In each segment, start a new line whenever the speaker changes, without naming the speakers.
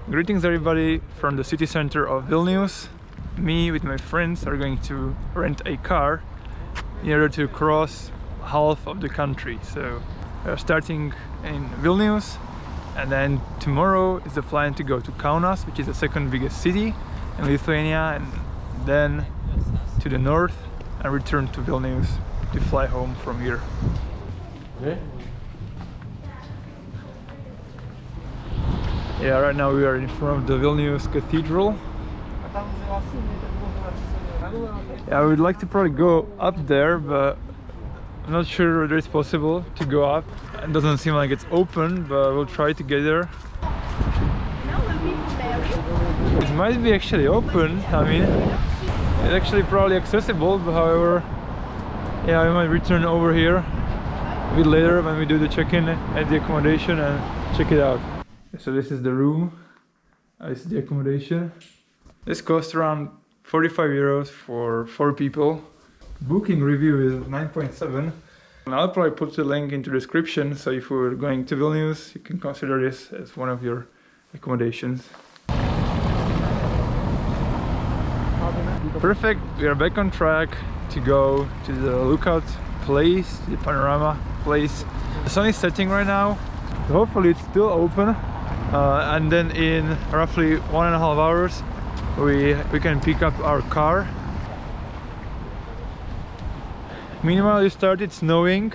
Greetings everybody from the city center of Vilnius. Me with my friends are going to rent a car in order to cross half of the country. So we are starting in Vilnius, and then tomorrow is the plan to go to Kaunas, which is the second biggest city in Lithuania, and then to the north and return to Vilnius to fly home from here. Okay. Yeah, right now we are in front of the Vilnius Cathedral. Yeah, I would like to probably go up there, but I'm not sure whether it's possible to go up. It doesn't seem like it's open, but we'll try to get there. It might be actually open. I mean, it's actually probably accessible, but however, yeah, we might return over here a bit later when we do the check-in at the accommodation and check it out. So this is the room, this is the accommodation. This costs around 45 euros for 4 people. Booking review is 9.7. And I'll probably put the link into the description, so if you're going to Vilnius, you can consider this as one of your accommodations. Perfect, we are back on track to go to the lookout place, the panorama place. The sun is setting right now, so hopefully it's still open. And then in roughly 1.5 hours we can pick up our car. Meanwhile, it started snowing.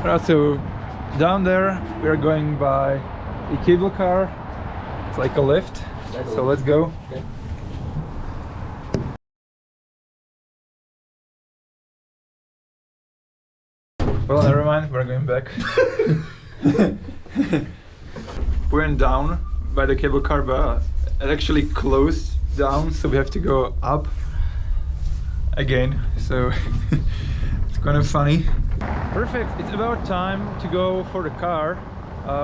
Right, so down there we are going by a cable car. It's like a lift, so let's go. Okay. Well, never mind, we're going back. We went down by the cable car, but it actually closed down, so we have to go up again. So it's kind of funny. Perfect, it's about time to go for the car.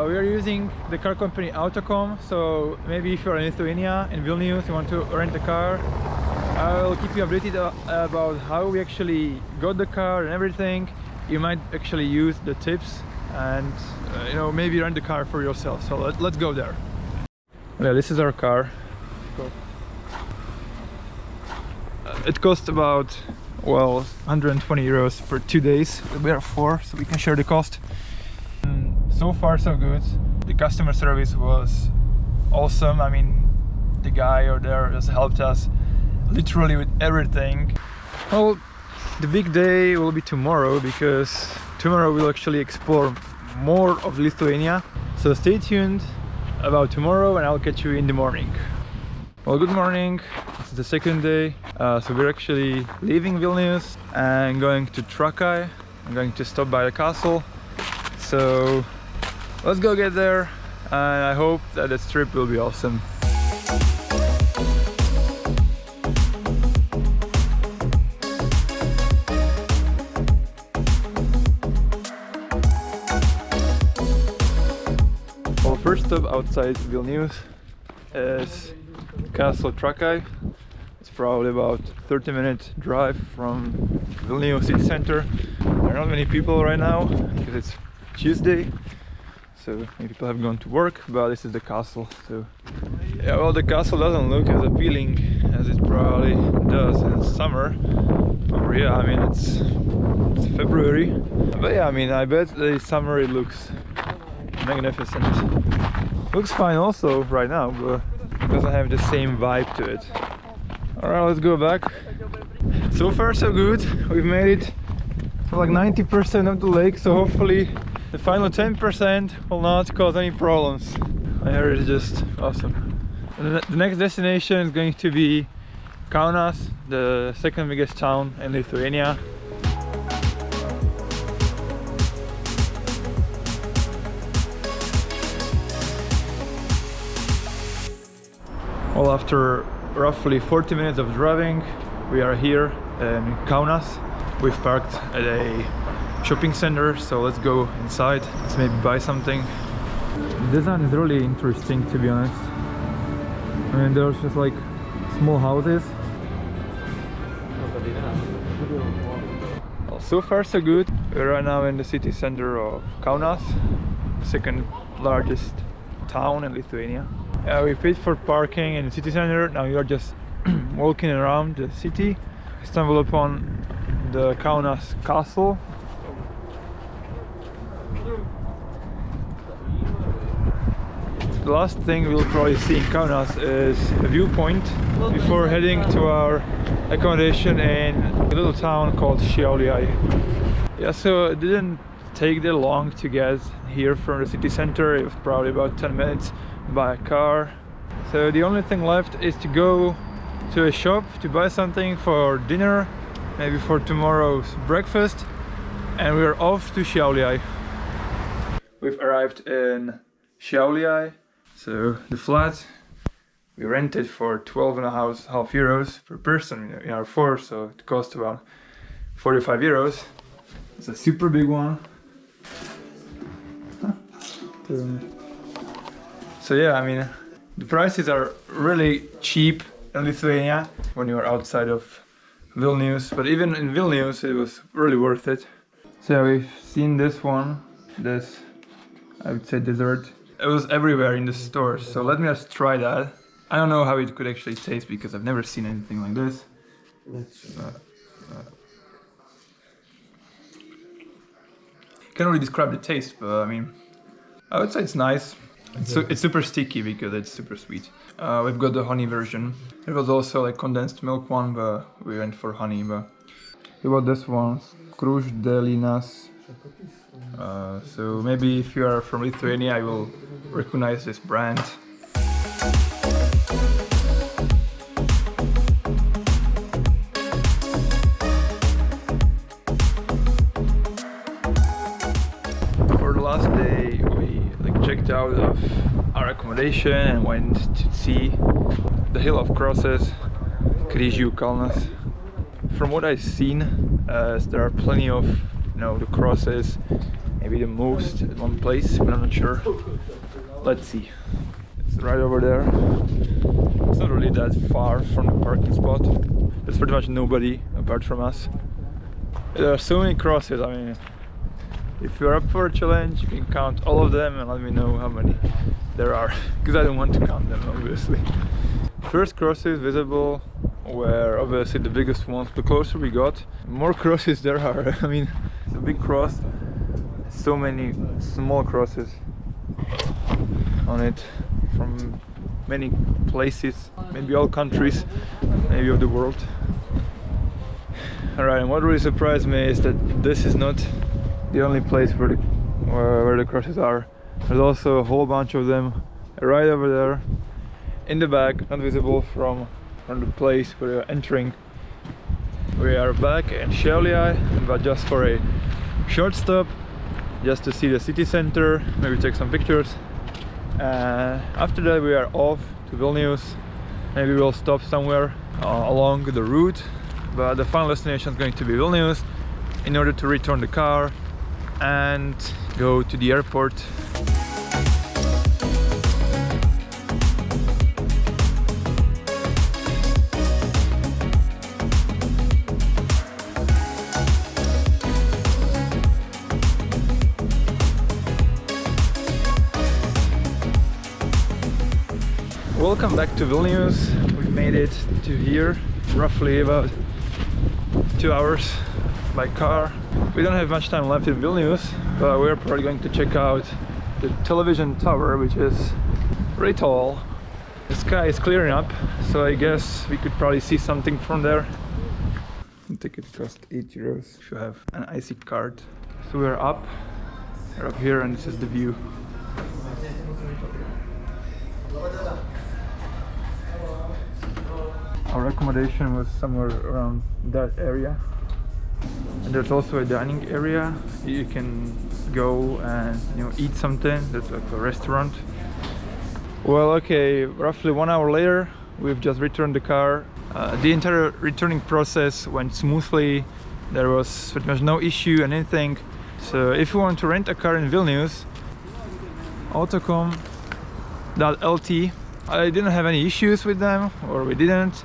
We are using the car company Autocom, so maybe if you're in Lithuania, in Vilnius, you want to rent a car, I'll keep you updated about how we actually got the car and everything. You might actually use the tips and you know, maybe rent the car for yourself. So let's go there. Yeah, this is our car. It cost about, well, 120 euros for 2 days. We are 4, so we can share the cost. And so far so good. The customer service was awesome. I mean, the guy over there just helped us literally with everything. Well, the big day will be tomorrow, because tomorrow we'll actually explore more of Lithuania. So stay tuned about tomorrow and I'll catch you in the morning. Well, good morning. It's the second day. So we're actually leaving Vilnius and going to Trakai. I'm going to stop by the castle. So let's go get there, and I hope that this trip will be awesome. First stop outside Vilnius is Castle Trakai. It's probably about 30-minute drive from Vilnius city center. There are not many people right now because it's Tuesday, so many people have gone to work, but this is the castle. So yeah, well, the castle doesn't look as appealing as it probably does in summer. Or yeah, I mean it's February, but yeah, I mean I bet the summer it looks magnificent. Looks fine also right now, but it doesn't have the same vibe to it. Alright, let's go back. So far so good. We've made it for like 90% of the lake, so hopefully the final 10% will not cause any problems. My hair is just awesome. The next destination is going to be Kaunas, the second biggest town in Lithuania. Well, after roughly 40 minutes of driving, we are here in Kaunas. We've parked at a shopping center, so let's go inside. Let's maybe buy something. The design is really interesting, to be honest. I mean, there's just like small houses. Well, so far so good. We're right now in the city center of Kaunas, second largest town in Lithuania. We paid for parking in the city center. Now we are just walking around the city. We stumble upon the Kaunas castle. The last thing we'll probably see in Kaunas is a viewpoint before heading to our accommodation in a little town called Šiauliai. Yeah, so it didn't take that long to get here from the city center. It was probably about 10 minutes by car. So the only thing left is to go to a shop to buy something for dinner, maybe for tomorrow's breakfast, and we're off to Šiauliai. We've arrived in Šiauliai. So the flat we rented for 12.5 euros per person. We are 4, so it cost about 45 euros. It's a super big one. So yeah, I mean, the prices are really cheap in Lithuania when you are outside of Vilnius, but even in Vilnius it was really worth it. So we've seen this one, this, I would say, dessert. It was everywhere in the stores, so let me just try that. I don't know how it could actually taste because I've never seen anything like this. Can't really describe the taste, but I mean, I would say it's nice. It's super sticky because it's super sweet. We've got the honey version. There was also like condensed milk one, but we went for honey. But we bought this one, Kruš Delinas. So maybe if you are from Lithuania, you will recognize this brand. For the last day, we checked out of our accommodation and went to see the Hill of Crosses, Kryžių kalnas. From what I've seen, there are plenty of the crosses, maybe the most at one place, but I'm not sure. Let's see. It's right over there. It's not really that far from the parking spot. There's pretty much nobody apart from us. There are so many crosses. I mean, if you're up for a challenge, you can count all of them and let me know how many there are, because I don't want to count them, obviously. First crosses visible were obviously the biggest ones. The closer we got, more crosses there are. I mean, it's a big cross, so many small crosses on it from many places, maybe all countries, maybe of the world. Alright, and what really surprised me is that this is not the only place where the crosses are. There's also a whole bunch of them right over there in the back, not visible from the place where you're entering. We are back in Šiauliai, but just for a short stop, just to see the city center, maybe take some pictures. After that we are off to Vilnius. Maybe we'll stop somewhere along the route, but the final destination is going to be Vilnius in order to return the car and go to the airport. Welcome back to Vilnius. We've made it to here, roughly about 2 hours by car. We don't have much time left in Vilnius, but we're probably going to check out the television tower, which is very tall. The sky is clearing up, so I guess we could probably see something from there. The ticket costs 8 euros if you have an IC card. So we're up here, and this is the view. Our accommodation was somewhere around that area, and there's also a dining area. You can go and eat something. That's like a restaurant. Well, okay, roughly 1 hour later, we've just returned the car. The entire returning process went smoothly. There was pretty much no issue and anything. So if you want to rent a car in Vilnius, autocom.lt. I didn't have any issues with them, or we didn't.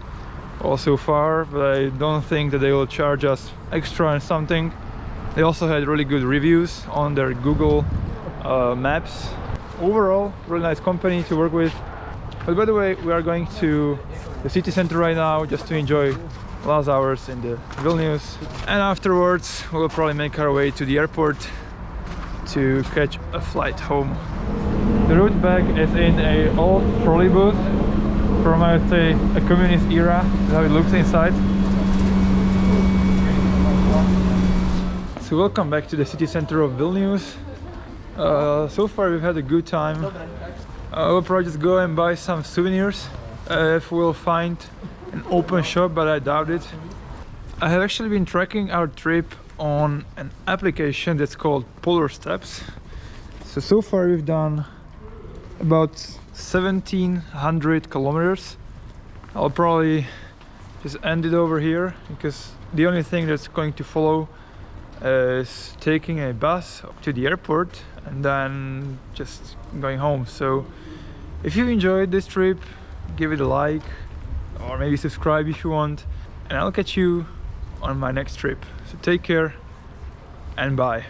all so far, but I don't think that they will charge us extra and something. They also had really good reviews on their Google Maps. Overall, really nice company to work with. But by the way, we are going to the city center right now just to enjoy last hours in the Vilnius, and afterwards we'll probably make our way to the airport to catch a flight home. The route back is in an old trolley bus from, I would say, a communist era. That's how it looks inside. So welcome back to the city center of Vilnius. So far we've had a good time. We'll probably just go and buy some souvenirs if we'll find an open shop, but I doubt it. I have actually been tracking our trip on an application that's called Polar Steps. So far we've done about 1700 kilometers. I'll probably just end it over here because the only thing that's going to follow is taking a bus to the airport and then just going home. So if you enjoyed this trip, give it a like or maybe subscribe if you want, and I'll catch you on my next trip. So take care and bye.